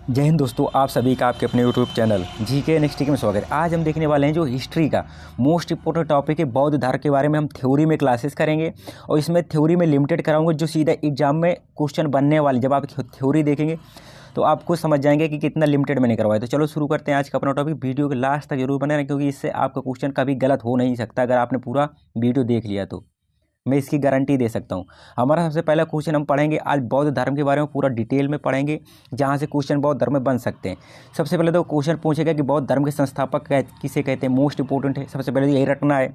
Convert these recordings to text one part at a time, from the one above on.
जय हिंद दोस्तों, आप सभी का आपके अपने यूट्यूब चैनल जीके नेक्स्ट में स्वागत है। आज हम देखने वाले हैं जो हिस्ट्री का मोस्ट इंपोर्टेंट टॉपिक है बौद्ध धर्म के बारे में। हम थ्योरी में क्लासेस करेंगे और इसमें थ्योरी में लिमिटेड कराऊंगा जो सीधा एग्जाम में क्वेश्चन बनने वाले। जब आप थ्योरी देखेंगे तो आपको समझ जाएंगे कि कितना लिमिटेड मैंने करवाया। तो चलो शुरू करते हैं आज का अपना टॉपिक। वीडियो के लास्ट तक जरूर बने रहें क्योंकि इससे आपका क्वेश्चन कभी गलत हो नहीं सकता अगर आपने पूरा वीडियो देख लिया तो। मैं इसकी गारंटी दे सकता हूँ। हमारा सबसे पहला क्वेश्चन हम पढ़ेंगे आज बौद्ध धर्म के बारे में, पूरा डिटेल में पढ़ेंगे जहाँ से क्वेश्चन बौद्ध धर्म में बन सकते हैं। सबसे पहले तो क्वेश्चन पूछेगा कि बौद्ध धर्म के संस्थापक किसे कहते हैं। मोस्ट इंपोर्टेंट है, सबसे पहले यही रटना है।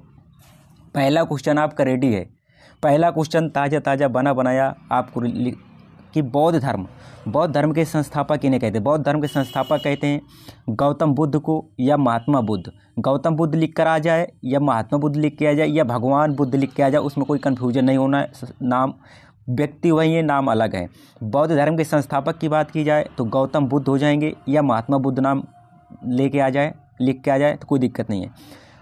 पहला क्वेश्चन आपका रेडी है। पहला क्वेश्चन ताज़ा ताज़ा बना बनाया आपको कि बौद्ध धर्म के संस्थापक किन्हें कहते हैं। बौद्ध धर्म के संस्थापक कहते हैं गौतम बुद्ध को या महात्मा बुद्ध। गौतम बुद्ध लिख कर आ जाए या महात्मा बुद्ध लिख के आ जाए या भगवान बुद्ध लिख के आ जाए, उसमें कोई कन्फ्यूजन नहीं होना है। नाम व्यक्ति वही है, नाम अलग है। बौद्ध धर्म के संस्थापक की बात की जाए तो गौतम बुद्ध हो जाएंगे या महात्मा बुद्ध नाम लेके आ जाए, लिख के आ जाए तो कोई दिक्कत नहीं है।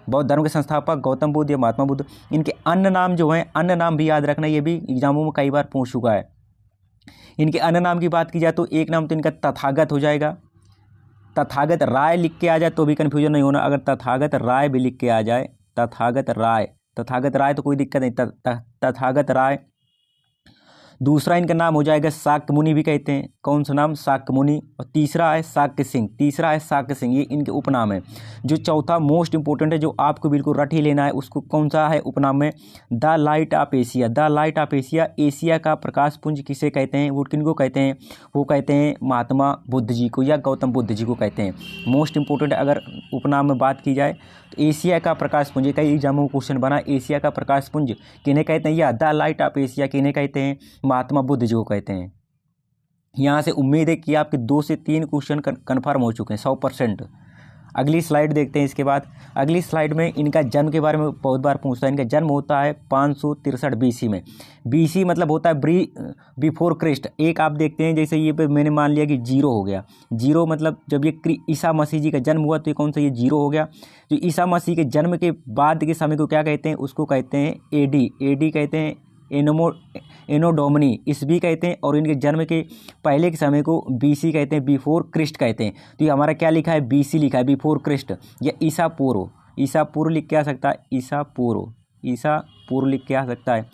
बौद्ध धर्म के संस्थापक गौतम बुद्ध या महात्मा बुद्ध। इनके अन्य नाम जो हैं, अन्य नाम भी याद रखना, ये भी एग्जामों में कई बार पूछ चुका है। इनके अन्य नाम की बात की जाए तो एक नाम तो इनका तथागत हो जाएगा। तथागत राय लिख के आ जाए तो भी कन्फ्यूजन नहीं होना। अगर तथागत राय भी लिख के आ जाए, तथागत राय तो कोई दिक्कत नहीं, तथागत राय। दूसरा इनका नाम हो जाएगा शाक्य मुनि भी कहते हैं। कौन सा नाम? शाक्य मुनि। और तीसरा है शाक्य सिंह। ये इनके उपनाम है। जो चौथा मोस्ट इंपोर्टेंट है, जो आपको बिल्कुल रट ही लेना है, उसको कौन सा है उपनाम में? The light of Asia. Asia का प्रकाश पुंज किसे कहते हैं? वो किनको कहते हैं? वो कहते हैं महात्मा बुद्ध जी को या गौतम बुद्ध जी को कहते हैं। मोस्ट इंपोर्टेंट अगर उपनाम में बात की जाए तो एशिया का प्रकाश पुंज, कई एग्जामों में क्वेश्चन बना, एशिया का प्रकाश पुंज किन्हें कहते हैं या द लाइट ऑफ एशिया किन्हें कहते हैं? महात्मा बुद्ध जी को कहते हैं। यहाँ से उम्मीद है कि आपके 2 से 3 क्वेश्चन कन्फर्म हो चुके हैं 100%। अगली स्लाइड देखते हैं। इसके बाद अगली स्लाइड में इनका जन्म के बारे में बहुत बार पूछता है। इनका जन्म होता है 563 बीसी में। बीसी मतलब होता है बिफोर क्रिस्ट। एक आप देखते हैं जैसे ये पे मैंने मान लिया कि 0 हो गया। 0 मतलब जब ये ईसा मसीह जी का जन्म हुआ तो ये कौन सा? ये 0 हो गया। जो ईसा मसीह के जन्म के बाद के समय को क्या कहते हैं? उसको कहते हैं एडी कहते हैं। एनो डोमिनी ईस्वी कहते हैं। और इनके जन्म के पहले के समय को बीसी कहते हैं, बिफोर क्रिस्ट कहते हैं। तो ये हमारा क्या लिखा है? बीसी लिखा है, बिफोर क्रिस्ट या ईसा पूर्व लिख के आ सकता है। ईसा पूर्व लिख के आ सकता है।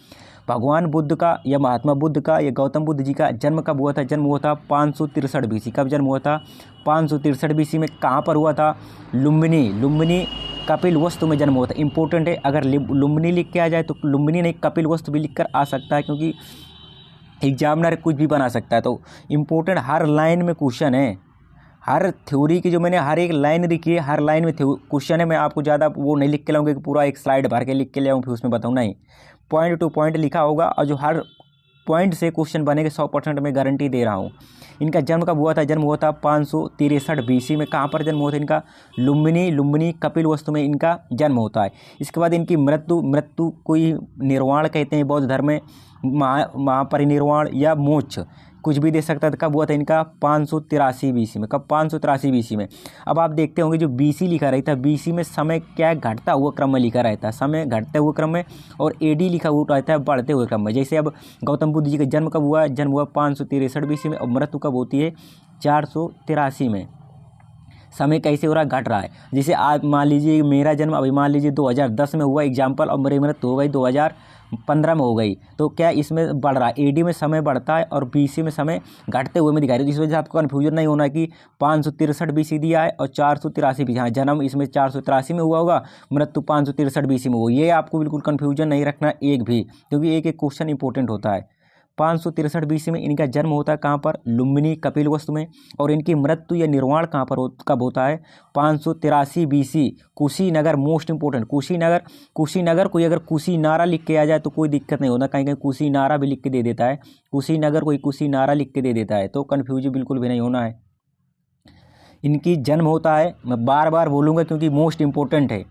भगवान बुद्ध का या महात्मा बुद्ध का या गौतम बुद्ध जी का जन्म कब हुआ था? जन्म हुआ था 563 बीसी। कब जन्म हुआ था? 563 बीसी में। कहाँ पर हुआ था? लुम्बिनी कपिलवस्तु में जन्म हुआ था। इंपॉर्टेंट है, अगर लुम्बिनी लिख के आ जाए तो लुम्बिनी नहीं कपिलवस्तु भी लिख कर आ सकता है क्योंकि एग्जामिनर कुछ भी बना सकता है। तो इम्पोर्टेंट हर लाइन में क्वेश्चन है। हर थ्योरी की जो मैंने हर एक लाइन लिखी है, हर लाइन में क्वेश्चन है। मैं आपको ज़्यादा वो नहीं लिख के लाऊंगा कि पूरा एक स्लाइड भर के लिख के ले आऊँ फिर उसमें बताऊँ, नहीं, पॉइंट टू पॉइंट लिखा होगा और जो हर पॉइंट से क्वेश्चन बनेगा 100% मैं गारंटी दे रहा हूँ। इनका जन्म कब हुआ था? जन्म हुआ था 563 बीसी में। कहाँ पर जन्म हुआ था इनका? लुम्बिनी कपिलवस्तु में इनका जन्म होता है। इसके बाद इनकी मृत्यु कोई निर्वाण कहते हैं बौद्ध धर्म में, महापरिनिर्वाण या मोक्ष कुछ भी दे सकता था। कब हुआ था इनका? 583 बीसी में। कब? 583 बीसी में। अब आप देखते होंगे जो बीसी लिखा रहता है, बीसी में समय क्या है? घटता हुआ क्रम में लिखा रहता है, समय घटते हुए क्रम में। और एडी लिखा हुआ रहता है बढ़ते हुए क्रम में। जैसे अब गौतम बुद्ध जी का जन्म कब हुआ? जन्म हुआ 563 बीसी में और मृत्यु कब होती है? 483 में। समय कैसे हो रहा है? घट रहा है। जैसे आज मान लीजिए मेरा जन्म अभी मान लीजिए 2010 में हुआ एग्जाम्पल और मेरी मृत्यु हो गई 2015 में हो गई, तो क्या इसमें बढ़ रहा है? एडी में समय बढ़ता है और बीसी में समय घटते हुए में दिखाई दे। इस वजह से आपको कन्फ्यूजन नहीं होना कि 563 बीसी दिया है और 483 बीसी। हाँ, जन्म इसमें 483 में हुआ होगा, मृत्यु 563 बीसी में हुई। ये आपको बिल्कुल कन्फ्यूजन नहीं रखना एक भी, क्योंकि एक एक क्वेश्चन इंपॉर्टेंट होता है। 563 बीसी में इनका जन्म होता है कहाँ पर? लुम्बिनी कपिलवस्तु में। और इनकी मृत्यु या निर्वाण कहाँ पर कब होता है? 583 BC Kushinagar. Most important Kushinagar कोई अगर कुशीनारा लिख के आ जाए तो कोई दिक्कत नहीं होता, कहीं कहीं कुशीनारा भी लिख के दे देता है। कुशीनगर कोई कुशीनारा लिख के दे देता है तो कन्फ्यूजन बिल्कुल भी नहीं होना है। इनकी जन्म होता है, मैं बार बार बोलूँगा क्योंकि मोस्ट इंपोर्टेंट है,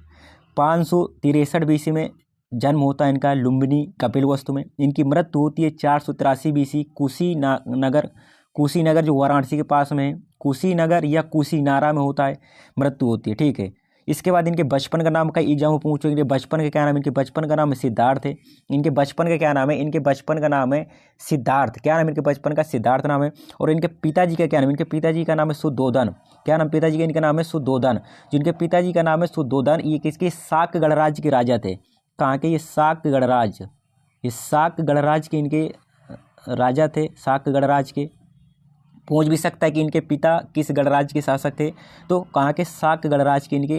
563 बीसी में जन्म होता है इनका लुम्बिनी कपिलवस्तु में। इनकी मृत्यु होती है 483 बीसी कुशीनगर जो वाराणसी के पास में है, कुशीनगर या कुशीनारा में होता है, मृत्यु होती है। ठीक है, इसके बाद इनके बचपन का नाम का एग्जाम में पूछो, इनके बचपन का क्या नाम है? इनके बचपन का नाम है सिद्धार्थ है। इनके बचपन का क्या नाम है? इनके बचपन का नाम है सिद्धार्थ। क्या नाम है इनके बचपन का? सिद्धार्थ नाम है। और इनके पिताजी का क्या नाम है? इनके पिताजी का नाम है सुद्धोधन। क्या नाम पिताजी का? इनका नाम है सुद्धोधन। जिनके पिताजी का नाम है सुद्धोधन, ये किसके? शाक गणराज्य के राजा थे। कहाँ के? ये शाक गणराज, ये शाक गणराज के इनके राजा थे, शाक गणराज के। पूछ भी सकता है कि इनके पिता किस गणराज्य के शासक थे, तो कहाँ के? शाक गणराज के इनके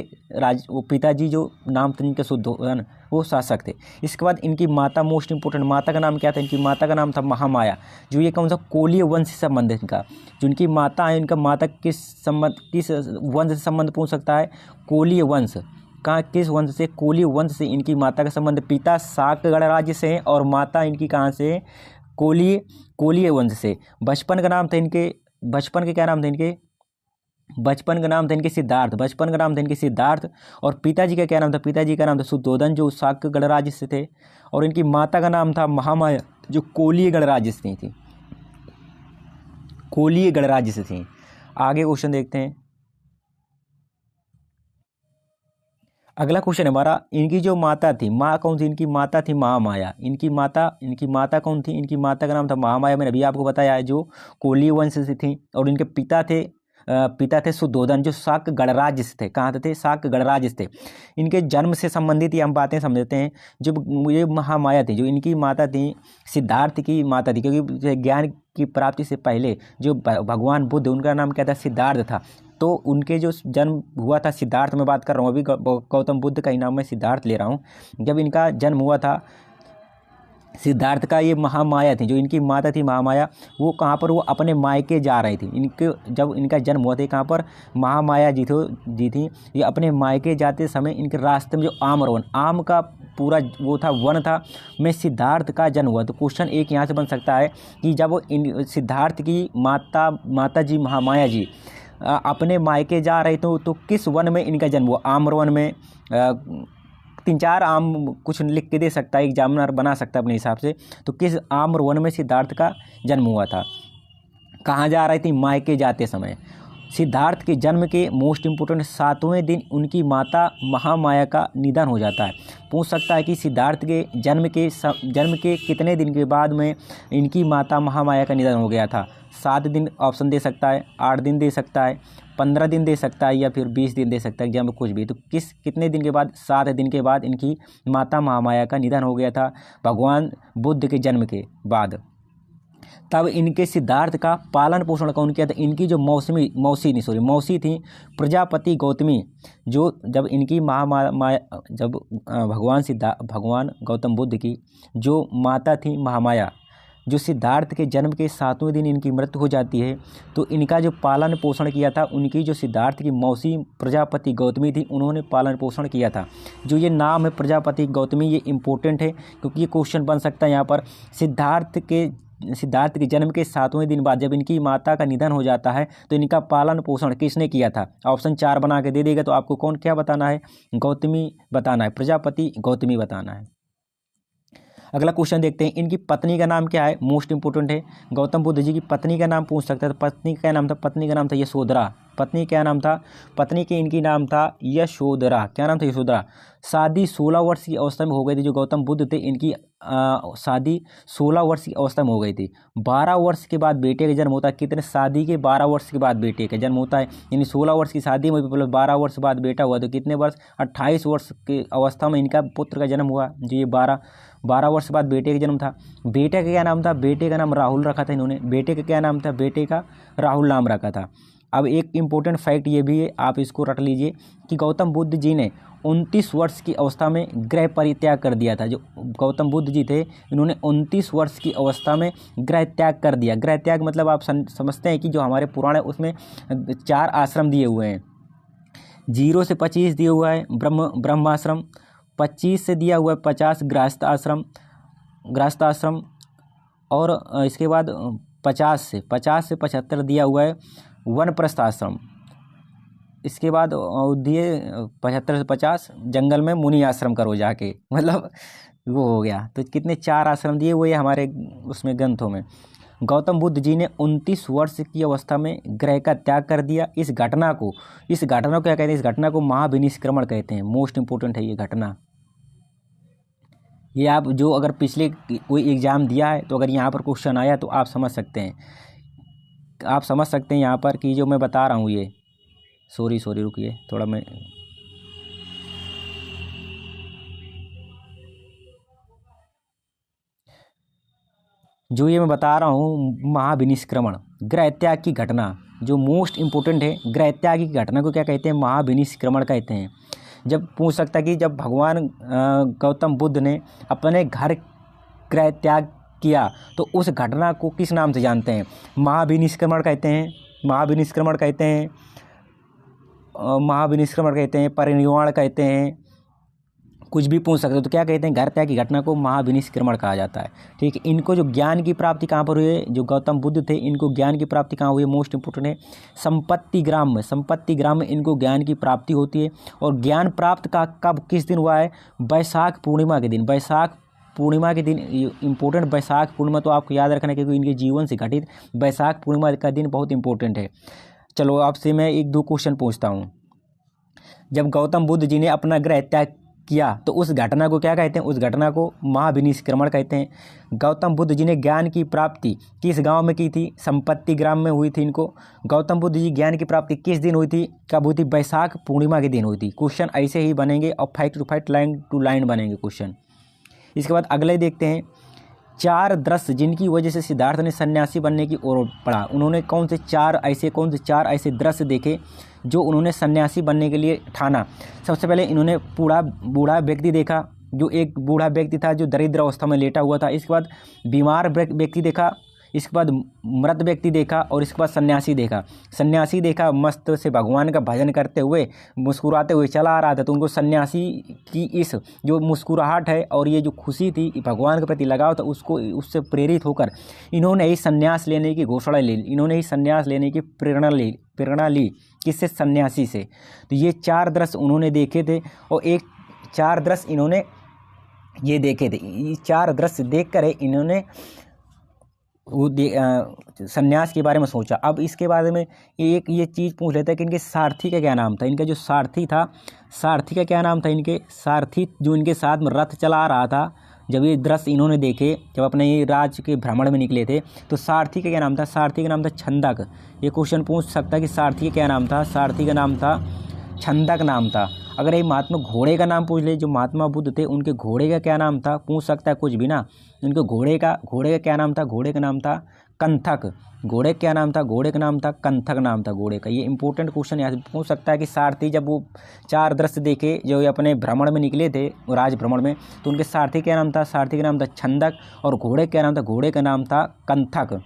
वो पिताजी जो नाम था इनके सुद्धोधन, वो शासक थे। इसके बाद इनकी माता, मोस्ट इंपोर्टेंट, माता का नाम क्या था? इनकी माता का नाम था महामाया। जो ये कौन सा? कोलीय वंश से संबंध है इनका। जो इनकी माता है, इनका माता किस वंश से संबंध पूछ सकता है? कोलीय वंश। कहाँ? किस वंश से? कोलीय वंश से इनकी माता का संबंध। पिता शाक गणराज्य से है और माता इनकी कहाँ से है? कोलीय वंश से। बचपन का नाम था इनके, बचपन के क्या नाम था इनके? बचपन का नाम था इनके सिद्धार्थ। बचपन का नाम था इनके सिद्धार्थ। और पिताजी का क्या नाम था? पिताजी का नाम था सुद्धोधन, जो शाक गणराज्य से थे। और इनकी माता का नाम था महामाया, जो कोलीय गणराज्य से थी, कोलीय गणराज्य से थी। आगे क्वेश्चन देखते हैं। अगला क्वेश्चन हमारा, इनकी जो माता थी, माँ कौन थी? इनकी माता थी महामाया। इनकी माता कौन थी? इनकी माता का नाम था महामाया। मैंने अभी आपको बताया है, जो कोलीय वंश से थी। और इनके पिता थे सुद्धोधन, जो शाक गणराज्य से थे। कहाँ थे? शाक गणराज्य से थे। इनके जन्म से संबंधित ये हम बातें समझते हैं। जो ये महामाया थी, जो इनकी माता थी, सिद्धार्थ की माता थी, क्योंकि ज्ञान की प्राप्ति से पहले जो भगवान बुद्ध, उनका नाम क्या था? सिद्धार्थ था। तो उनके जो जन्म हुआ था, सिद्धार्थ में बात कर रहा हूँ अभी, गौतम बुद्ध का ही नाम मैं सिद्धार्थ ले रहा हूँ। जब इनका जन्म हुआ था सिद्धार्थ का, ये महामाया थी, जो इनकी माता थी महामाया, वो कहाँ पर? वो अपने मायके जा रही थी। इनके जब इनका जन्म हुआ था, कहाँ पर? महामाया जी थी, ये अपने मायके जाते समय इनके रास्ते में जो आम का पूरा वो था, वन था, में सिद्धार्थ का जन्म हुआ। तो क्वेश्चन एक यहाँ से बन सकता है कि जब सिद्धार्थ की माता जी महामाया जी अपने मायके जा रहे थे, तो किस वन में इनका जन्म हुआ? आम्र वन में। 3-4 आम कुछ लिख के दे सकता है, एग्जामिनर बना सकता है अपने हिसाब से। तो किस आम्र वन में सिद्धार्थ का जन्म हुआ था? कहाँ जा रही थी? मायके जाते समय। सिद्धार्थ के जन्म के मोस्ट इम्पोर्टेंट 7वें दिन उनकी माता महामाया का निधन हो जाता है। पूछ सकता है कि सिद्धार्थ के जन्म के कितने दिन के बाद में इनकी माता महामाया का निधन हो गया था? 7 दिन ऑप्शन दे सकता है, 8 दिन दे सकता है, 15 दिन दे सकता है, या फिर 20 दिन दे सकता है, एग्जाम में कुछ भी। तो कितने दिन के बाद? 7 दिन के बाद इनकी माता महामाया का निधन हो गया था, भगवान बुद्ध के जन्म के बाद। तब इनके सिद्धार्थ का पालन पोषण कौन किया था? इनकी जो मौसी थी प्रजापति गौतमी। जो जब इनकी जब भगवान गौतम बुद्ध की जो माता थी महामाया, जो सिद्धार्थ के जन्म के 7वें दिन इनकी मृत्यु हो जाती है, तो इनका जो पालन पोषण किया था, उनकी जो सिद्धार्थ की मौसी प्रजापति गौतमी थी, उन्होंने पालन पोषण किया था। जो ये नाम है प्रजापति गौतमी, ये इम्पोर्टेंट है, क्योंकि ये क्वेश्चन बन सकता है यहाँ पर। सिद्धार्थ के जन्म के 7वें दिन बाद जब इनकी माता का निधन हो जाता है, तो इनका पालन पोषण किसने किया था? ऑप्शन 4 बना के दे देगा, तो आपको कौन क्या बताना है? गौतमी बताना है, प्रजापति गौतमी बताना है। अगला क्वेश्चन देखते हैं, इनकी पत्नी का नाम क्या है? मोस्ट इंपोर्टेंट है। गौतम बुद्ध जी की पत्नी का नाम पूछ सकता है, तो पत्नी का क्या नाम था? पत्नी का नाम था यशोधरा। पत्नी क्या नाम था? पत्नी के इनकी नाम था यशोधरा। क्या नाम था? यशोधरा। शादी 16 वर्ष की अवस्था में हो गई थी। जो गौतम बुद्ध थे, इनकी शादी 16 वर्ष की अवस्था में हो गई थी। 12 वर्ष के बाद बेटे का जन्म होता है। कितने? शादी के 12 वर्ष के बाद बेटे का जन्म होता है। यानी 16 वर्ष की शादी में 12 वर्ष बाद बेटा हुआ, तो कितने वर्ष? 28 वर्ष की अवस्था में इनका पुत्र का जन्म हुआ। जो ये 12 वर्ष बाद बेटे का जन्म था। बेटे का क्या नाम था? बेटे का नाम राहुल रखा था इन्होंने। बेटे का क्या नाम था? बेटे का राहुल नाम रखा था। अब एक इम्पोर्टेंट फैक्ट ये भी है, आप इसको रट लीजिए, कि गौतम बुद्ध जी ने 29 वर्ष की अवस्था में गृह परित्याग कर दिया था। जो गौतम बुद्ध जी थे, इन्होंने 29 वर्ष की अवस्था में गृह त्याग कर दिया। गृह त्याग मतलब आप समझते हैं कि जो हमारे पुराण है उसमें 4 आश्रम दिए हुए हैं। 0 से 25 दिया हुआ है ब्रह्माश्रम, 25 से दिया हुआ है 50 गृहस्थ आश्रम, और इसके बाद 50 से 75 दिया हुआ है वनप्रस्थ आश्रम। इसके बाद दिए 75 से 50 जंगल में मुनि आश्रम करो जाके, मतलब वो हो गया। तो कितने? 4 आश्रम दिए हुए हमारे उसमें ग्रंथों में। गौतम बुद्ध जी ने 29 वर्ष की अवस्था में ग्रह का त्याग कर दिया। इस घटना को क्या कहते हैं? इस घटना को महाविनिष्क्रमण कहते हैं। मोस्ट इंपोर्टेंट है ये घटना। ये आप जो अगर पिछले कोई एग्ज़ाम दिया है तो अगर यहाँ पर क्वेश्चन आया तो आप समझ सकते हैं, यहाँ पर कि जो मैं बता रहा हूँ ये सॉरी रुकिए थोड़ा, मैं जो ये मैं बता रहा हूँ महाविनिष्क्रमण, ग्रह त्याग की घटना, जो मोस्ट इम्पोर्टेंट है, ग्रह त्याग की घटना को क्या कहते हैं? महाविनिष्क्रमण कहते हैं। जब पूछ सकता है कि जब भगवान गौतम बुद्ध ने अपने घर ग्रह त्याग किया तो उस घटना को किस नाम से जानते हैं? महाविनिष्क्रमण कहते हैं, महाविनिष्क्रमण कहते हैं, परिनिर्वाण कहते हैं, कुछ भी पूछ सकते हो। तो क्या कहते हैं? घर त्याग की घटना को महाविनिष्क्रमण कहा जाता है। ठीक है, इनको जो ज्ञान की प्राप्ति कहाँ पर हुई है? जो गौतम बुद्ध थे इनको ज्ञान की प्राप्ति कहाँ हुई है? मोस्ट इंपोर्टेंट है, संपत्ति ग्राम में। संपत्ति ग्राम में इनको ज्ञान की प्राप्ति होती है। और ज्ञान प्राप्त का कब किस दिन हुआ है? वैशाख पूर्णिमा के दिन। वैशाख पूर्णिमा के दिन इंपॉर्टेंट, वैशाख पूर्णिमा तो आपको याद रखना क्योंकि इनके जीवन से घटित वैशाख पूर्णिमा का दिन बहुत इंपॉर्टेंट है। चलो आपसे मैं एक दो क्वेश्चन पूछता हूँ। जब गौतम बुद्ध जी ने अपना ग्रह त्याग किया तो उस घटना को क्या कहते हैं? उस घटना को महाविनिष्क्रमण कहते हैं। गौतम बुद्ध जी ने ज्ञान की प्राप्ति किस गांव में की थी? संपत्ति ग्राम में हुई थी इनको। गौतम बुद्ध जी ज्ञान की प्राप्ति किस दिन हुई थी? कब हुई थी? वैशाख पूर्णिमा के दिन हुई थी। क्वेश्चन ऐसे ही बनेंगे और fact to fact, line to line बनेंगे क्वेश्चन। इसके बाद अगले देखते हैं, 4 दृश्य जिनकी वजह से सिद्धार्थ ने सन्यासी बनने की ओर पड़ा। उन्होंने कौन से चार ऐसे दृश्य देखे जो उन्होंने सन्यासी बनने के लिए ठाना? सबसे पहले इन्होंने बूढ़ा व्यक्ति देखा, जो एक बूढ़ा व्यक्ति था जो दरिद्र अवस्था में लेटा हुआ था। इसके बाद बीमार व्यक्ति देखा, इसके बाद मृत व्यक्ति देखा और इसके बाद सन्यासी देखा मस्त से भगवान का भजन करते हुए मुस्कुराते हुए चला आ रहा था। तो उनको सन्यासी की इस जो मुस्कुराहट है और ये जो खुशी थी, भगवान के प्रति लगाव था, उससे प्रेरित होकर इन्होंने ही संन्यास लेने की घोषणा ली। इन्होंने ही संन्यास लेने की प्रेरणा ली किससे? सन्यासी से। तो ये 4 दृश्य उन्होंने देखे थे और 4 दृश्य इन्होंने ये देखे थे। ये 4 दृश्य देख कर इन्होंने सन्यास के बारे में सोचा। अब इसके बारे में एक ये चीज़ पूछ लेता है कि इनके सारथी का क्या नाम था? इनका जो सारथी का क्या नाम था? इनके सारथी जो इनके साथ में रथ चला रहा था, जब ये दृश्य इन्होंने देखे, जब अपने ये राज्य के भ्रमण में निकले थे, तो सारथी का क्या नाम था? सारथी का नाम था छंदक। ये क्वेश्चन पूछ सकता है कि सारथी का क्या नाम था? सारथी का नाम था छंदक नाम था। अगर ये महात्मा घोड़े का नाम पूछ ले, जो महात्मा बुद्ध थे उनके घोड़े का क्या नाम था? पूछ सकता है कुछ भी ना। उनके घोड़े का क्या नाम था? घोड़े का नाम था कंथक। घोड़े का क्या नाम था? घोड़े का नाम था कंथक नाम था घोड़े का। ये इंपॉर्टेंट क्वेश्चन यहाँ से पूछ सकता है कि सारथी जब वो 4 दृश्य देखे जो ये अपने भ्रमण में निकले थे, राज भ्रमण में, तो उनके सारथी क्या नाम था? सारथी का नाम था छंदक। और घोड़े का क्या नाम था? घोड़े का नाम था कंथक।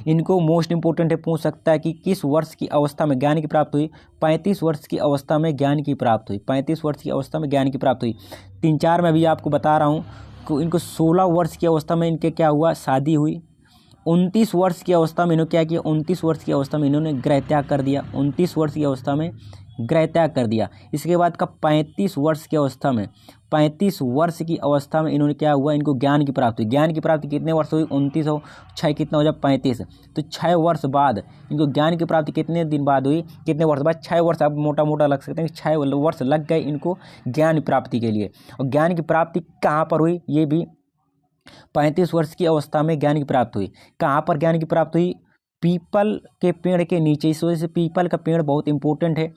इनको मोस्ट इंपोर्टेंट है, पूछ सकता है कि किस वर्ष की अवस्था में ज्ञान की प्राप्ति हुई? 35 वर्ष की अवस्था में ज्ञान की प्राप्ति हुई। 35 वर्ष की अवस्था में ज्ञान की प्राप्ति हुई। 3-4 में भी आपको बता रहा हूँ कि इनको 16 वर्ष की अवस्था में इनके क्या हुआ? शादी हुई। 29 वर्ष की अवस्था में इन्होंने क्या किया? 29 वर्ष की अवस्था में इन्होंने गृह त्याग कर दिया। 29 वर्ष की अवस्था में गृह त्याग कर दिया। इसके बाद का 35 वर्ष की अवस्था में, 35 वर्ष की अवस्था में इन्होंने क्या हुआ? इनको ज्ञान की प्राप्ति। ज्ञान की प्राप्ति कितने वर्ष हुई? 29 और 6 कितना हो जाए? 35। तो 6 वर्ष बाद इनको ज्ञान की प्राप्ति कितने दिन बाद हुई? कितने वर्ष बाद? 6 वर्ष। आप मोटा लग सकते हैं कि 6 वर्ष लग गए इनको ज्ञान प्राप्ति के लिए। और ज्ञान की प्राप्ति कहाँ पर हुई? ये भी 35 वर्ष की अवस्था में ज्ञान की प्राप्ति हुई। कहाँ पर ज्ञान की प्राप्ति हुई? पीपल के पेड़ के नीचे। इस वजह से पीपल का पेड़ बहुत इंपॉर्टेंट है।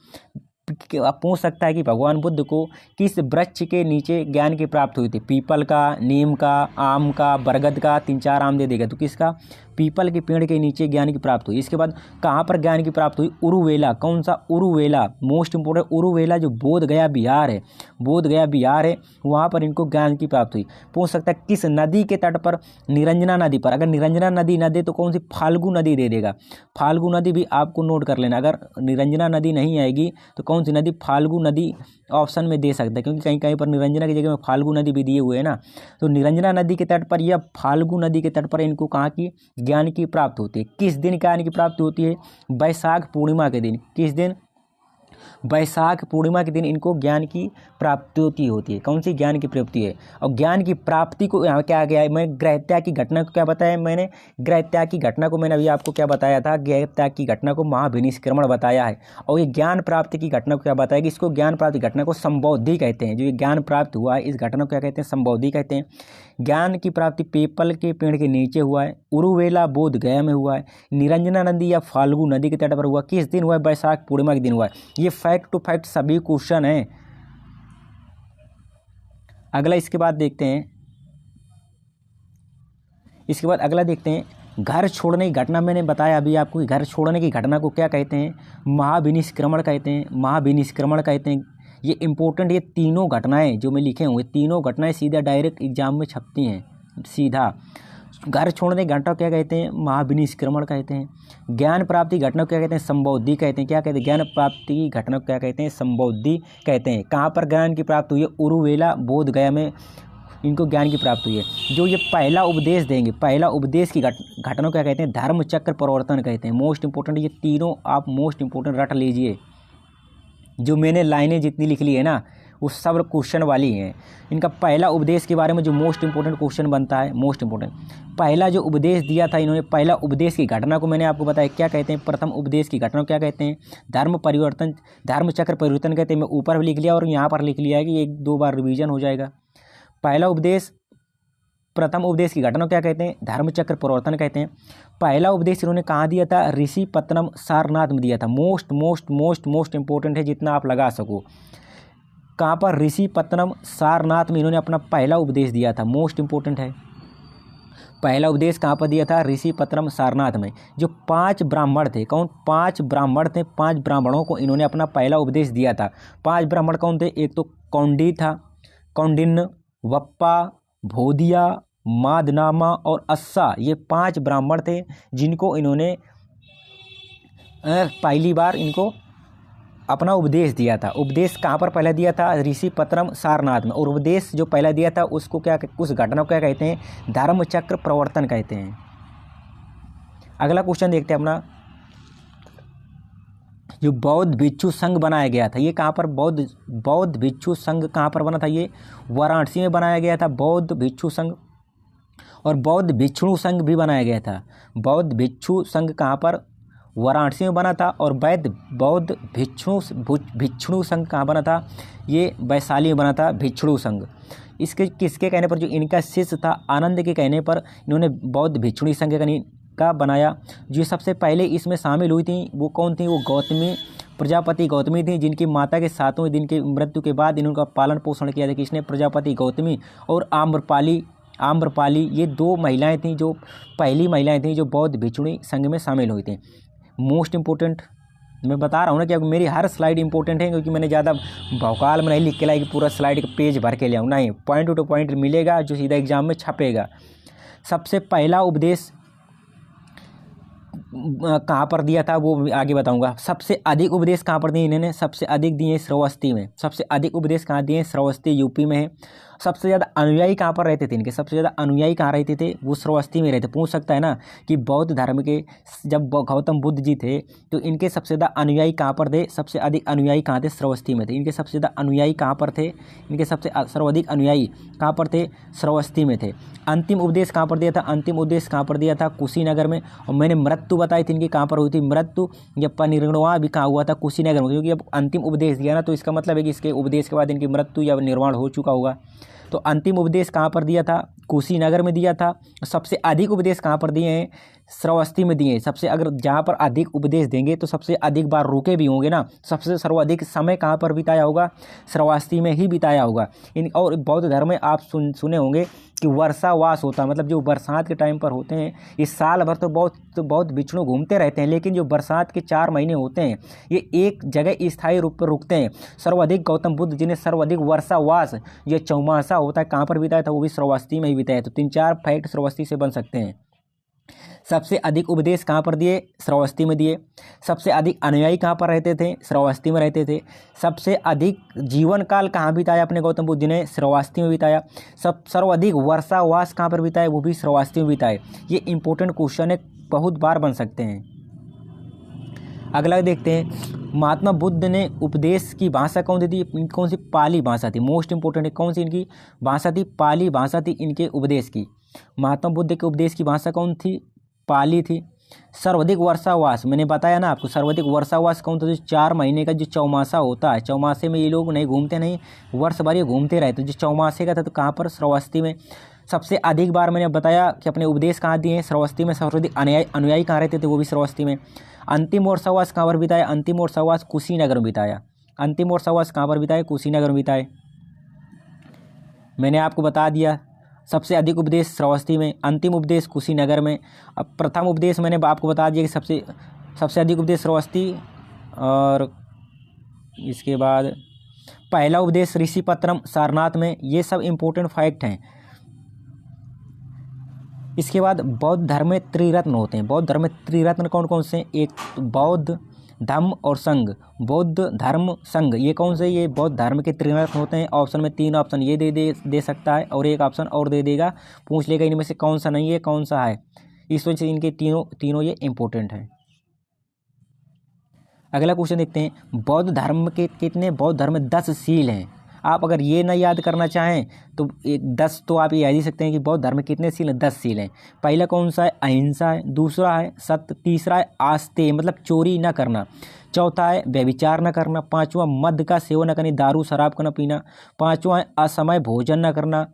आप पूछ सकता है कि भगवान बुद्ध को किस वृक्ष के नीचे ज्ञान की प्राप्ति हुई थी? पीपल का, नीम का, आम का, बरगद का, 3-4 आम दे देगा। तो किसका? पीपल के पेड़ के नीचे ज्ञान की प्राप्ति हुई। इसके बाद कहाँ पर ज्ञान की प्राप्ति हुई? उरुवेला। कौन सा? उरुवेला। मोस्ट इंपोर्टेंट उरुवेला जो बोध गया बिहार है, वहाँ पर इनको ज्ञान की प्राप्ति हुई। पूछ सकता है किस नदी के तट पर? निरंजना नदी पर। अगर निरंजना नदी न दे तो कौन सी? फाल्गु नदी दे देगा। फाल्गु नदी भी आपको नोट कर लेना। अगर निरंजना नदी नहीं आएगी तो कौन सी नदी? फाल्गु नदी ऑप्शन में दे सकता है, क्योंकि कहीं कहीं पर निरंजना की जगह में फाल्गु नदी भी दिए हुए हैं ना। तो निरंजना नदी के तट पर या फाल्गु नदी के तट पर इनको कहाँ की ज्ञान की प्राप्ति होती है? किस दिन ज्ञान की प्राप्ति होती है? वैशाख पूर्णिमा के दिन। किस दिन? वैशाख पूर्णिमा के दिन इनको ज्ञान की प्राप्ति होती है। कौन सी ज्ञान की प्राप्ति है? और ज्ञान की प्राप्ति को यहाँ क्या गया है, मैं ग्रह त्याग की घटना को क्या बताया मैंने, ग्रह त्याग की घटना को मैंने अभी आपको क्या बताया था, ग्रह त्याग की घटना को महाविनिष्क्रमण बताया है। और ये ज्ञान प्राप्ति की घटना को क्या बताया कि इसको ज्ञान प्राप्ति घटना को संबोधि कहते हैं। जो ये ज्ञान प्राप्त हुआ है इस घटना को क्या कहते हैं, संबोधि कहते हैं। ज्ञान की प्राप्ति पीपल के पेड़ के नीचे हुआ है, उरुवेला बोध गया में हुआ है, निरंजना नदी या फाल्गु नदी के तट पर हुआ। किस दिन हुआ है? वैशाख पूर्णिमा के दिन हुआ है। ये फैक्ट टू फैक्ट सभी क्वेश्चन है। अगला इसके बाद देखते हैं, इसके बाद अगला देखते हैं, घर छोड़ने की घटना। मैंने बताया अभी आपको कि घर छोड़ने की घटना को क्या कहते हैं, महाविनिष्क्रमण कहते हैं, महाविनिष्क्रमण कहते हैं। ये इंपॉर्टेंट, ये तीनों घटनाएं जो मैं लिखे हुए तीनों घटनाएं सीधा डायरेक्ट एग्जाम में छपती हैं सीधा। घर छोड़ने की घटना क्या कहते हैं, महाविनिष्क्रमण कहते हैं। ज्ञान प्राप्ति घटना को क्या कहते हैं, संबोधि कहते हैं। क्या कहते हैं? ज्ञान प्राप्ति की घटना को क्या कहते हैं, संबोधि कहते हैं। कहाँ पर ज्ञान की प्राप्ति हुई है? उरुवेला बोध गया में इनको ज्ञान की प्राप्ति हुई है। जो ये पहला उपदेश देंगे, पहला उपदेश की घटना को क्या कहते हैं, धर्म चक्र प्रवर्तन कहते हैं। मोस्ट इंपॉर्टेंट, ये तीनों आप मोस्ट इंपॉर्टेंट रट लीजिए। जो मैंने लाइनें जितनी लिख ली है ना वो सब क्वेश्चन वाली हैं। इनका पहला उपदेश के बारे में जो मोस्ट इंपॉर्टेंट क्वेश्चन बनता है, मोस्ट इंपॉर्टेंट पहला जो उपदेश दिया था इन्होंने, पहला उपदेश की घटना को मैंने आपको बताया क्या कहते हैं, प्रथम उपदेश की घटना को क्या कहते हैं, धर्म परिवर्तन, धर्म चक्र परिवर्तन कहते हैं। मैं ऊपर भी लिख लिया और यहाँ पर लिख लिया है कि एक दो बार रिवीजन हो जाएगा। पहला उपदेश, प्रथम उपदेश की घटना क्या कहते हैं, धर्म चक्र परिवर्तन कहते हैं। पहला उपदेश इन्होंने कहाँ दिया था, ऋषि पत्तनम सारनाथ में दिया था। Most most most most important है, जितना आप लगा सको। कहाँ पर? ऋषि पत्तनम सारनाथ में इन्होंने अपना पहला उपदेश दिया था। मोस्ट इंपॉर्टेंट है, पहला उपदेश कहाँ पर दिया था, ऋषि पत्तनम सारनाथ में। जो 5 ब्राह्मण थे, कौन? 5 ब्राह्मण थे, 5 ब्राह्मणों को इन्होंने अपना पहला उपदेश दिया था। 5 ब्राह्मण कौन थे? एक तो कौंडी था, कौंडिन्य, वप्पा, भोदिया, मादनामा और अस्सा। ये 5 ब्राह्मण थे जिनको इन्होंने पहली बार इनको अपना उपदेश दिया था। उपदेश कहाँ पर पहला दिया था? ऋषि पत्तनम सारनाथ में। और उपदेश जो पहला दिया था उसको क्या, उस घटना को क्या कहते हैं, धर्म चक्र प्रवर्तन कहते हैं। अगला क्वेश्चन देखते हैं अपना, जो बौद्ध भिक्षु संघ बनाया गया था, ये कहाँ पर? बौद्ध भिक्षु संघ कहाँ पर बना था? ये वाराणसी में बनाया गया था, बौद्ध भिक्षु संघ। और बौद्ध भिक्षु संघ भी बनाया गया था। बौद्ध भिक्षु संघ कहाँ पर? वाराणसी में बना था। और बौद्ध भिक्षु संघ कहाँ बना था? ये वैशाली में बना था, भिक्षु संघ। इसके किसके कहने पर? जो इनका शिष्य था आनंद के कहने पर इन्होंने बौद्ध भिक्षु संघ का बनाया। जो सबसे पहले इसमें शामिल हुई थी वो कौन थी? वो गौतमी, प्रजापति गौतमी थी, जिनकी माता के 7वें दिन के मृत्यु के बाद इनका पालन पोषण किया था। किसने? प्रजापति गौतमी और आम्रपाली। ये 2 महिलाएं थीं, जो पहली महिलाएं थीं जो बौद्ध भिक्षुणी संघ में शामिल हुई थी। मोस्ट इंपॉर्टेंट, मैं बता रहा हूँ ना कि मेरी हर स्लाइड इंपॉर्टेंट है, क्योंकि मैंने ज़्यादा भौकाल में नहीं लिख के लाया कि पूरा स्लाइड का पेज भर के ले आऊँ, नहीं, पॉइंट टू पॉइंट मिलेगा जो सीधा एग्जाम में छपेगा। सबसे पहला उपदेश कहाँ पर दिया था वो आगे बताऊंगा। सबसे अधिक उपदेश कहाँ पर दिए इन्होंने? सबसे अधिक दिए श्रावस्ती में। सबसे अधिक उपदेश कहाँ दिए? श्रावस्ती यूपी में है। सबसे ज़्यादा अनुयायी कहाँ पर रहते थे इनके? सबसे ज़्यादा अनुयायी कहाँ रहते थे? वो श्रावस्ती में रहते। पूछ सकता है ना कि बौद्ध धर्म के जब गौतम बुद्ध जी थे तो इनके सबसे ज़्यादा अनुयायी कहाँ पर थे? सबसे अधिक अनुयायी कहाँ थे? श्रावस्ती में थे। इनके सबसे ज़्यादा अनुयायी कहाँ पर थे? इनके सबसे सर्वाधिक अनुयायी कहाँ पर थे? श्रावस्ती में थे। अंतिम उपदेश कहाँ पर दिया था? अंतिम उपदेश कहाँ पर दिया था? कुशीनगर में। और मैंने मृत्यु बताई थी इनकी कहाँ पर हुई थी? मृत्यु या परिनिर्वाण भी कहाँ हुआ था? कुशीनगर में। क्योंकि अब अंतिम उपदेश दिया ना, तो इसका मतलब है कि इसके उपदेश के बाद इनकी मृत्यु या निर्वाण हो चुका होगा। तो अंतिम उपदेश कहाँ पर दिया था? कुशीनगर में दिया था। सबसे अधिक उपदेश कहाँ पर दिए हैं? श्रावस्ती में दिए हैं। सबसे अगर जहाँ पर अधिक उपदेश देंगे तो सबसे अधिक बार रुके भी होंगे ना। सबसे सर्वाधिक समय कहाँ पर बिताया होगा? श्रावस्ती में ही बिताया होगा। इन और बौद्ध धर्म में आप सुने होंगे कि वर्षावास होता है, मतलब जो बरसात के टाइम पर होते हैं, इस साल भर तो बहुत भिक्षु घूमते रहते हैं, लेकिन जो बरसात के 4 महीने होते हैं ये एक जगह स्थायी रूप पर रुकते हैं। सर्वाधिक गौतम बुद्ध जिन्हें सर्वाधिक वर्षावास ये चौमासा होता है कहाँ पर बिताया था? वो भी श्रावस्ती में ही बिताया। तो 3-4 फैक्ट श्रावस्ती से बन सकते हैं। सबसे अधिक उपदेश कहाँ पर दिए? श्रावस्ती में दिए। सबसे अधिक अनुयायी कहाँ पर रहते थे? श्रावस्ती में रहते थे। सबसे अधिक जीवन काल कहाँ बिताया अपने गौतम बुद्ध जी ने? श्रावस्ती में बिताया। सर्वाधिक वर्षावास कहाँ पर बिताए? वो भी श्रावस्ती में बिताए। ये इंपॉर्टेंट क्वेश्चन है, बहुत बार बन सकते हैं। अगला देखते हैं, महात्मा बुद्ध ने उपदेश की भाषा कौन सी थी? कौन सी? पाली भाषा थी। मोस्ट इंपोर्टेंट है, कौन सी इनकी भाषा थी? पाली भाषा थी इनके उपदेश की। महात्मा बुद्ध के उपदेश की भाषा कौन थी? पाली थी। सर्वाधिक वर्षावास, मैंने बताया ना आपको, सर्वाधिक वर्षावास कौन था? जो 4 महीने का जो चौमासा होता है, चौमासे में ये लोग नहीं घूमते, नहीं वर्ष भर ये घूमते रहते। जो चौमासे का था तो कहाँ पर? श्रावस्ती में। सबसे अधिक बार मैंने बताया कि अपने उपदेश कहाँ दिए हैं? श्रावस्ती में। सर्वाधिक अनुयायी कहाँ रहते थे? वो भी श्रावस्ती में। अंतिम वर्षावास कहाँ पर बिताया? अंतिम वर्षावास कुशीनगर में बिताया। अंतिम वर्षावास कहाँ पर बिताए? कुशीनगर में बिताए। मैंने आपको बता दिया, सबसे अधिक उपदेश श्रावस्ती में, अंतिम उपदेश कुशीनगर में। अब प्रथम उपदेश मैंने आपको बता दिया कि सबसे अधिक उपदेश श्रावस्ती, और इसके बाद पहला उपदेश ऋषिपत्रम सारनाथ में। ये सब इम्पोर्टेंट फैक्ट हैं। इसके बाद बौद्ध धर्म में त्रिरत्न होते हैं। बौद्ध धर्म में त्रिरत्न कौन कौन से हैं? एक बौद्ध, धम्म और संघ। बौद्ध, धर्म, संघ, ये कौन से? ये बौद्ध धर्म के त्रिरत्न होते हैं। ऑप्शन में 3 ऑप्शन ये दे सकता है और एक ऑप्शन और दे देगा, पूछ लेगा इनमें से कौन सा नहीं है, कौन सा है। इस वजह से इनके तीनों ये इम्पोर्टेंट है। अगला क्वेश्चन देखते हैं, बौद्ध धर्म के कितने? बौद्ध धर्म में 10 शील हैं। आप अगर ये ना याद करना चाहें तो 10 तो आप याद ही सकते हैं कि बौद्ध धर्म में कितने शील हैं? 10 शील हैं। पहला कौन सा है? अहिंसा है। दूसरा है सत्य। तीसरा है आस्ते, मतलब चोरी ना करना। चौथा है व्यभिचार न करना। पाँचवां मद्य का सेवन न करना, दारू शराब का न पीना। पाँचवां है असमय भोजन न करना।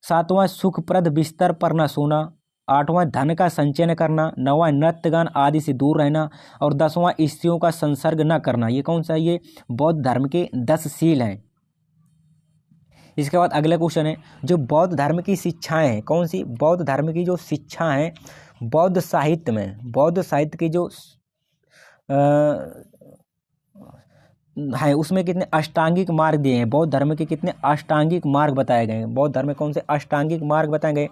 सातवां सुखप्रद बिस्तर पर न सोना। आठवां धन का संचय न करना। नौवां नृत्य गान आदि से दूर रहना। और 10वां स्त्रियों का संसर्ग न करना। ये कौन सा है? ये बौद्ध धर्म के 10 शील हैं। इसके बाद अगला क्वेश्चन है, जो बौद्ध धर्म की शिक्षाएं हैं, कौन सी? बौद्ध धर्म की जो शिक्षा हैं बौद्ध साहित्य में, बौद्ध साहित्य की जो है उसमें कितने अष्टांगिक मार्ग दिए हैं? बौद्ध धर्म के कितने अष्टांगिक मार्ग बताए गए हैं? बौद्ध धर्म में कौन से अष्टांगिक मार्ग बताए गए?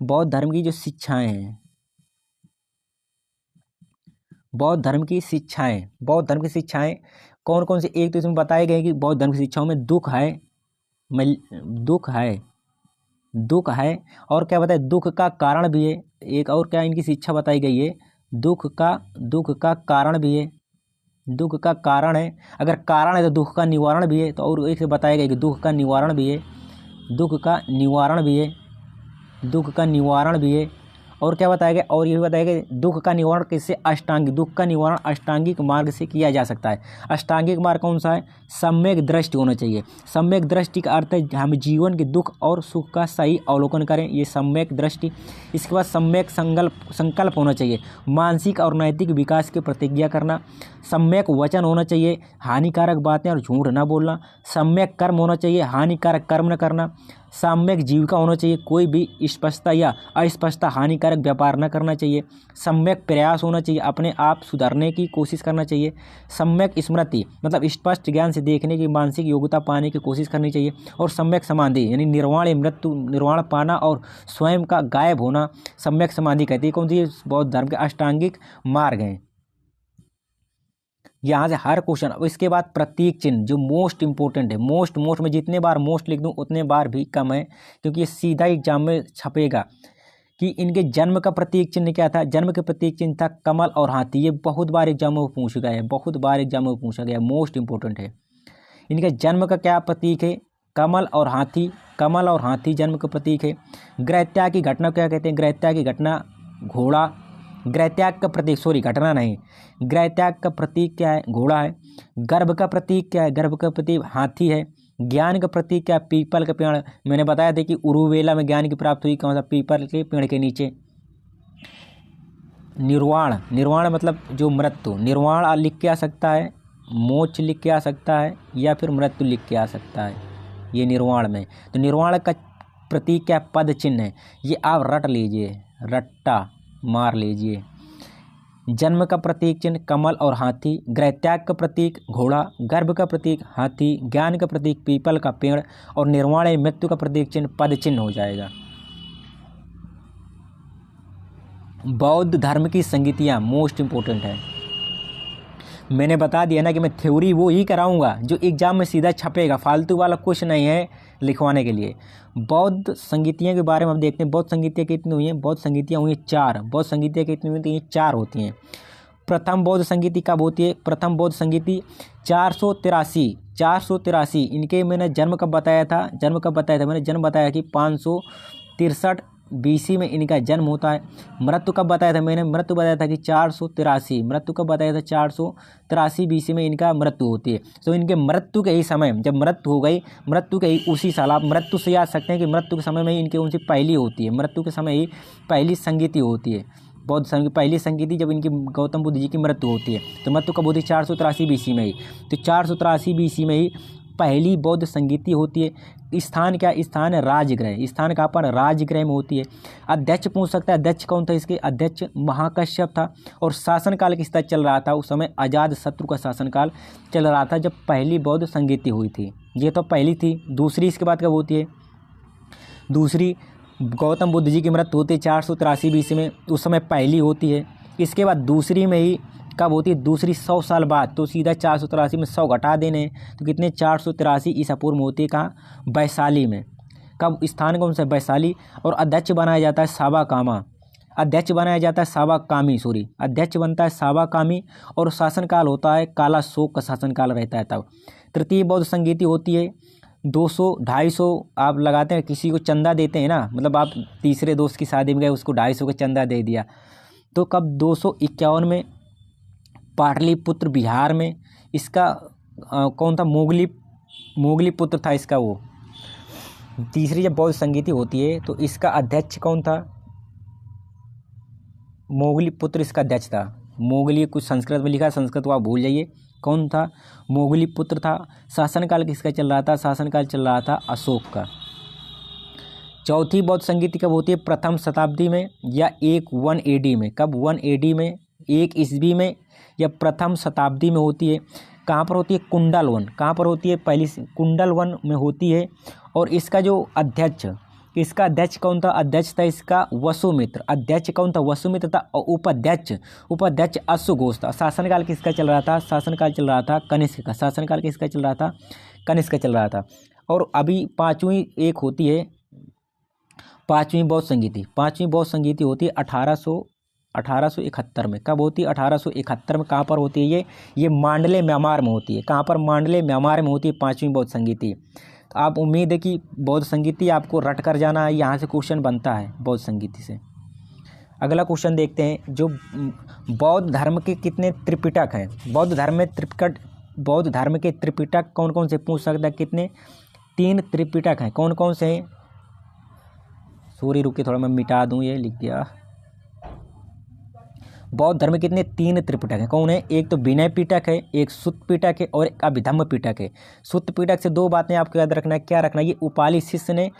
बौद्ध धर्म की जो शिक्षाएं हैं, बौद्ध धर्म की शिक्षाएं कौन कौन सी? एक तो इसमें बताए गए कि बौद्ध धर्म की शिक्षाओं में दुख है, और क्या बताए? दुख का कारण भी है। एक और क्या इनकी शिक्षा बताई गई है? दुख का कारण भी है। दुख का कारण है, अगर कारण है तो दुख का निवारण भी है। तो और एक से बताया गया कि दुख का निवारण भी है। और क्या बताया गया? और ये भी बताया गया दुख का निवारण किससे? दुख का निवारण अष्टांगिक मार्ग से किया जा सकता है। अष्टांगिक मार्ग कौन सा है? सम्यक दृष्टि होना चाहिए। सम्यक दृष्टि का अर्थ है हम जीवन के दुख और सुख का सही अवलोकन करें, ये सम्यक दृष्टि। इसके बाद सम्यक संकल्प होना चाहिए, मानसिक और नैतिक विकास की प्रतिज्ञा करना। सम्यक वचन होना चाहिए, हानिकारक बातें और झूठ न बोलना। सम्यक कर्म होना चाहिए, हानिकारक कर्म न करना। सम्यक जीविका होना चाहिए, कोई भी स्पष्टता या अस्पष्टता हानिकारक व्यापार न करना चाहिए। सम्यक प्रयास होना चाहिए, अपने आप सुधारने की कोशिश करना चाहिए। सम्यक स्मृति मतलब स्पष्ट ज्ञान से देखने की मानसिक योग्यता पाने की कोशिश करनी चाहिए। और सम्यक समाधि यानी निर्वाण पाना और स्वयं का गायब होना सम्यक समाधि कहती है। कौन सी? बौद्ध धर्म के अष्टांगिक मार्ग हैं। यहाँ से हर क्वेश्चन। अब इसके बाद प्रतीक चिन्ह जो मोस्ट इंपोर्टेंट है। मोस्ट में जितने बार मोस्ट लिख दूँ उतने बार भी कम है, क्योंकि ये सीधा एग्जाम में छपेगा कि इनके जन्म का प्रतीक चिन्ह क्या था। जन्म के प्रतीक चिन्ह था कमल और हाथी। ये बहुत बार एग्जाम में पूछा गया, मोस्ट इंपोर्टेंट है। इनके जन्म का क्या प्रतीक है? कमल और हाथी जन्म का प्रतीक है। गृहत्याग की घटना क्या कहते हैं? गृहत्याग की घटना घोड़ा। गृहत्याग का प्रतीक, घटना नहीं, गृहत्याग का प्रतीक क्या है? घोड़ा है। गर्भ का प्रतीक क्या है? गर्भ का प्रतीक हाथी है। ज्ञान का प्रतीक क्या है? पीपल का पेड़। मैंने बताया था कि उरुवेला में ज्ञान की प्राप्ति हुई कौन सा? पीपल के पेड़ के नीचे। निर्वाण मतलब जो मृत्यु। निर्वाण लिख के आ सकता है, मोक्ष लिख के आ सकता है, या फिर मृत्यु लिख के आ सकता है ये निर्वाण में। तो निर्वाण का प्रतीक क्या? पद चिन्ह है। ये आप रट लीजिए, रट्टा मार लीजिए। जन्म का प्रतीक चिन्ह कमल और हाथी। गृहत्याग का प्रतीक घोड़ा। गर्भ का प्रतीक हाथी। ज्ञान का प्रतीक पीपल का पेड़। और निर्वाण मृत्यु का प्रतीक चिन्ह पद चिन्ह हो जाएगा। बौद्ध धर्म की संगीतियाँ मोस्ट इंपोर्टेंट है। मैंने बता दिया ना कि मैं थ्योरी वो ही कराऊंगा जो एग्जाम में सीधा छपेगा, फालतू वाला कुछ नहीं है लिखवाने के लिए। बौद्ध संगीतियों के बारे में हम देखते हैं। बौद्ध संगीतियाँ कितनी हुई हैं? बौद्ध संगीतियाँ हुई हैं 4। बौद्ध संगीतियाँ कितनी हुई? तो ये 4 होती हैं। प्रथम बौद्ध संगीति कब होती है? प्रथम बौद्ध संगीति 483 इनके मैंने जन्म कब बताया था? मैंने जन्म बताया कि 563 BC में इनका जन्म होता है। मृत्यु कब बताया था मैंने? मृत्यु बताया था कि 483, मृत्यु कब बताया था? 483 BC में इनका मृत्यु होती है। तो इनके मृत्यु के ही समय, जब मृत्यु हो गई, मृत्यु के ही उसी साल, आप मृत्यु से याद सकते हैं कि मृत्यु के समय में ही इनके उनसे पहली होती है, मृत्यु के समय ही पहली संगीति होती है, बौद्ध संगीत पहली संगीति जब इनकी गौतम बुद्ध जी की मृत्यु होती है। तो मृत्यु कब होती है? 483 BC में ही। तो 483 BC में ही पहली बौद्ध संगीति होती है। स्थान क्या? स्थान है राजगृह। स्थान कहाँ पर? राजगृह में होती है। अध्यक्ष पूछ सकता है, अध्यक्ष कौन था इसके? अध्यक्ष महाकश्यप था। और शासनकाल किस तरह चल रहा था उस समय? अजात शत्रु का शासनकाल चल रहा था जब पहली बौद्ध संगीति हुई थी। ये तो पहली थी। दूसरी इसके बाद कब होती है? दूसरी गौतम बुद्ध जी की मृत्यु होती है 483 BC में, उस समय पहली होती है। इसके बाद दूसरी में ही कब होती है? दूसरी 100 साल बाद। तो सीधा 483 में 100 घटा देने, तो कितने? 483 ईसा पूर्व में होती है। कहाँ? वैशाली में। कब? स्थान कौन सा? वैशाली। और अध्यक्ष बनाया जाता है सावाकामी। अध्यक्ष बनता है सावाकामी। और शासनकाल होता है काला शोक का शासनकाल रहता है तब। तृतीय बौद्ध संगीति होती है 200-250 आप लगाते हैं, किसी को चंदा देते हैं ना, मतलब आप तीसरे दोस्त की शादी में गए, उसको 250 का चंदा दे दिया। तो कब? 251 में पाटलिपुत्र बिहार में। इसका कौन था? मोगली पुत्र था इसका वो। तीसरी जब बौद्ध संगीति होती है तो इसका अध्यक्ष कौन था? मोगली पुत्र इसका अध्यक्ष था। मोगली कुछ संस्कृत में लिखा, संस्कृत को आप भूल जाइए। कौन था? मोगली पुत्र था। शासनकाल किसका चल रहा था? शासनकाल चल रहा था अशोक का। चौथी बौद्ध संगीति कब होती है? प्रथम शताब्दी में या 1 AD में। कब? 1 AD में, 1 ईस्वी में, या प्रथम शताब्दी में होती है। कहाँ पर होती है? कुंडलवन। कहाँ पर होती है? पहली कुंडलवन में होती है। और इसका जो अध्यक्ष, इसका अध्यक्ष कौन था? अध्यक्ष था इसका वसुमित्र। अध्यक्ष कौन था? वसुमित्र था। और उपाध्यक्ष अश्वघोष था। शासनकाल किसका चल रहा था? शासनकाल चल रहा था कनिष्क का। शासनकाल किसका चल रहा था? कनिष्क का चल रहा था। और अभी पाँचवीं एक होती है, पाँचवीं बौद्ध संगीति। पाँचवीं बौद्ध संगीति होती है 1871 में। कब होती है? 1871 में। कहाँ पर होती है ये मांडले म्यांमार में होती है। कहाँ पर? मांडले म्यांमार में होती है पाँचवीं बौद्ध संगीति। तो आप उम्मीद है कि बौद्ध संगीति आपको रट कर जाना है, यहाँ से क्वेश्चन बनता है बौद्ध संगीति से। अगला क्वेश्चन देखते हैं, जो बौद्ध धर्म के कितने त्रिपिटक हैं? बौद्ध धर्म के त्रिपिटक कौन कौन से? पूछ सकता है। कितने? 3 त्रिपिटक हैं। कौन कौन से हैं? सॉरी रुकिए, थोड़ा मैं मिटा दूँ, ये लिख दिया। बौद्ध धर्म में कितने? 3 त्रिपिटक हैं। कौन है? एक तो विनय पिटक है, एक सुत्त पिटक है, और एक अभिधम्म पिटक है। सुत्त पिटक से 2 बातें आपको याद रखना है। क्या रखना है? ये उपाली शिष्य ने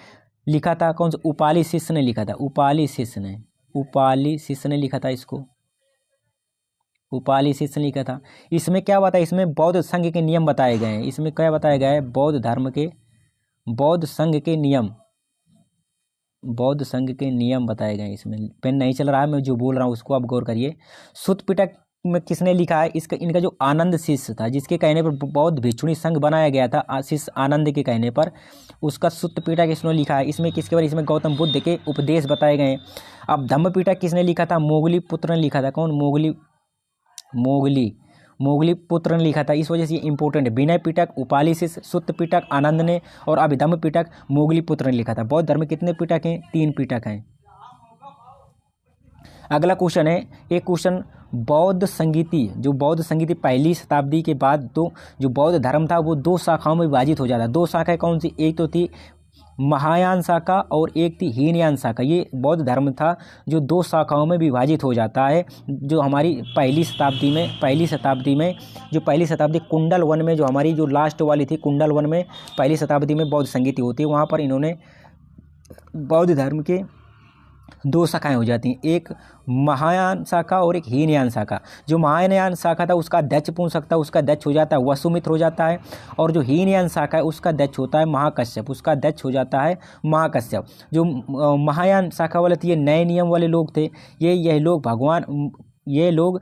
लिखा था। कौन सा? उपाली शिष्य ने लिखा था। उपाली शिष्य ने लिखा था इसको। उपाली शिष्य ने लिखा था। इसमें क्या बताया? इसमें बौद्ध संघ के नियम बताए गए हैं। इसमें क्या बताया गया है? बौद्ध संघ के नियम बताए गए हैं। इसमें पेन नहीं चल रहा है, मैं जो बोल रहा हूँ उसको आप गौर करिए। सुत्त पिटक में किसने लिखा है? इनका जो आनंद शिष्य था, जिसके कहने पर बौद्ध भिक्षुणी संघ बनाया गया था, शिष्य आनंद के कहने पर, उसका सुत्त पिटक इसने लिखा है। इसमें किसके बारे? इसमें गौतम बुद्ध के उपदेश बताए गए हैं। अब धम्म पिटक किसने लिखा था? मोगली पुत्र ने लिखा था। कौन? मोगली पुत्र ने लिखा था। इस वजह से ये इंपॉर्टेंट है। विनय पिटक, उपाली शिष्य, सुत्त पिटक आनंद ने, और अभिधम्म पिटक मोगली पुत्र ने लिखा था। बौद्ध धर्म में कितने पिटक हैं? 3 पिटक हैं। अगला क्वेश्चन है, एक क्वेश्चन, बौद्ध संगीति पहली शताब्दी के बाद तो जो बौद्ध धर्म था वो 2 शाखाओं में विभाजित हो जाता है। 2 शाखाएं कौन सी? एक तो थी महायान शाखा और एक थी हीनयान शाखा। ये बौद्ध धर्म था जो 2 शाखाओं में विभाजित हो जाता है। जो हमारी पहली शताब्दी कुंडल वन में, जो हमारी जो लास्ट वाली थी कुंडल वन में, पहली शताब्दी में बौद्ध संगीति होती है। वहाँ पर इन्होंने बौद्ध धर्म के 2 शाखाएं हो जाती हैं, एक महायान शाखा और एक हीनयान शाखा। जो महायान शाखा था उसका अध्यक्ष पूछ सकता है, उसका अध्यक्ष हो जाता है वसुमित्र हो जाता है। और जो हीनयान शाखा है उसका अध्यक्ष होता है महाकश्यप, उसका अध्यक्ष हो जाता है महाकश्यप। जो महायान शाखा वाले थे ये नए नियम वाले लोग थे। ये लोग भगवान ये लोग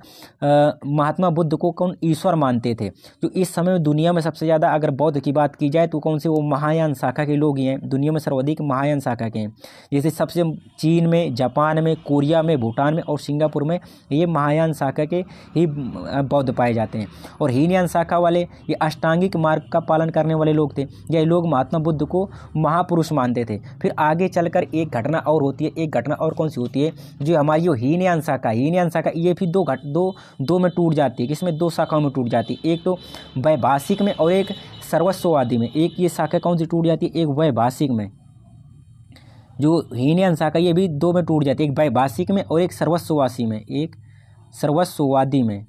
महात्मा बुद्ध को कौन ईश्वर मानते थे। जो इस समय दुनिया में सबसे ज़्यादा अगर बौद्ध की बात की जाए तो कौन से, वो महायान शाखा के लोग ही हैं। दुनिया में सर्वाधिक महायान शाखा के हैं। जैसे सबसे चीन में, जापान में, कोरिया में, भूटान में और सिंगापुर में ये महायान शाखा के ही बौद्ध पाए जाते हैं। और हीनयान शाखा वाले ये अष्टांगिक मार्ग का पालन करने वाले लोग थे। ये लोग महात्मा बुद्ध को महापुरुष मानते थे। फिर आगे चलकर एक घटना और होती है, एक घटना और कौन सी होती है, जो हमारी जो हीनयान शाखा ये फिर दो में टूट जाती है। किसमें? दो शाखाओं में टूट जाती है। एक तो वैभाषिक में और एक सर्वस्ववादी में। एक ये शाखा कौन सी टूट जाती है? एक वैभाषिक में। जो हीनयान शाखा ये भी दो में टूट जाती है, एक वैभाषिक में और एक सर्वस्ववादी में। एक सर्वस्ववादी में,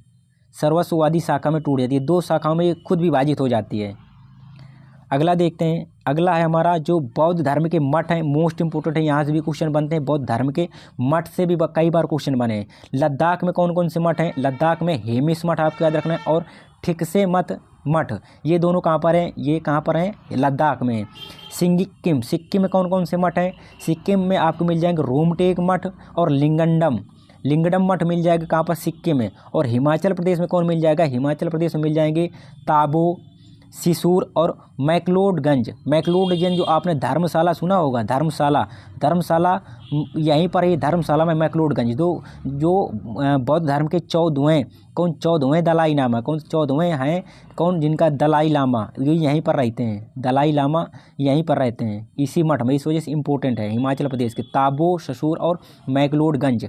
सर्वस्ववादी शाखा में टूट जाती है। दो शाखाओं में ये खुद विभाजित हो जाती है। अगला देखते हैं। अगला है हमारा जो बौद्ध धर्म के मठ हैं, मोस्ट इंपोर्टेंट है। यहाँ से भी क्वेश्चन बनते हैं। बौद्ध धर्म के मठ से भी कई बार क्वेश्चन बने हैं। लद्दाख में कौन कौन से मठ हैं? लद्दाख में हेमिस मठ आपको याद रखना है, और ठिकसे मठ, ये दोनों कहाँ पर हैं? ये कहाँ पर हैं? लद्दाख में। सिक्किम में कौन कौन से मठ हैं? सिक्किम में आपको मिल जाएंगे रोमटेक मठ और लिंगडम मठ मिल जाएगा। कहाँ पर? सिक्किम में। और हिमाचल प्रदेश में कौन मिल जाएगा? हिमाचल प्रदेश में मिल जाएंगे ताबो, सिसूर और मैक्लोडगंज। जो आपने धर्मशाला सुना होगा, धर्मशाला यहीं पर ही, धर्मशाला में मैक्लोडगंज। जो बौद्ध धर्म के 14वें दलाई लामा, कौन 14वें हैं? कौन? जिनका दलाई लामा, ये यहीं पर रहते हैं। दलाई लामा यहीं पर रहते हैं इसी मठ में। इस वजह से इंपॉर्टेंट है। हिमाचल प्रदेश के ताबो, ससूर और मैक्लोडगंज।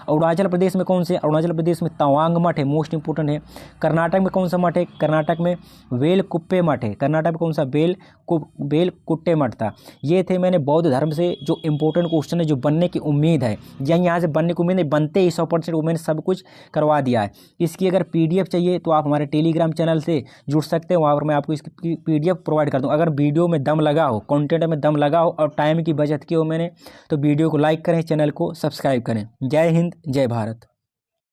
अरुणाचल प्रदेश में कौन से? अरुणाचल प्रदेश में तवांग मठ है, मोस्ट इंपोर्टेंट है। कर्नाटक में कौन सा मठ है? कर्नाटक में वेलकुप्पे मठ है। कर्नाटक में कौन सा? बेलकुट्टे मठ था। ये थे मैंने बौद्ध धर्म से जो इंपॉर्टेंट क्वेश्चन है, जो बनने की उम्मीद है, या यहाँ से बनने की उम्मीद नहीं, बनते ही 100% वो मैंने सब कुछ करवा दिया है। इसकी अगर PDF चाहिए तो आप हमारे टेलीग्राम चैनल से जुड़ सकते हैं। वहाँ पर मैं आपको इसकी PDF प्रोवाइड कर दूँ। अगर वीडियो में दम लगा हो, कंटेंट में दम लगा हो और टाइम की बचत की हो मैंने, तो वीडियो को लाइक करें, चैनल को सब्सक्राइब करें। जय हिंद, जय भारत।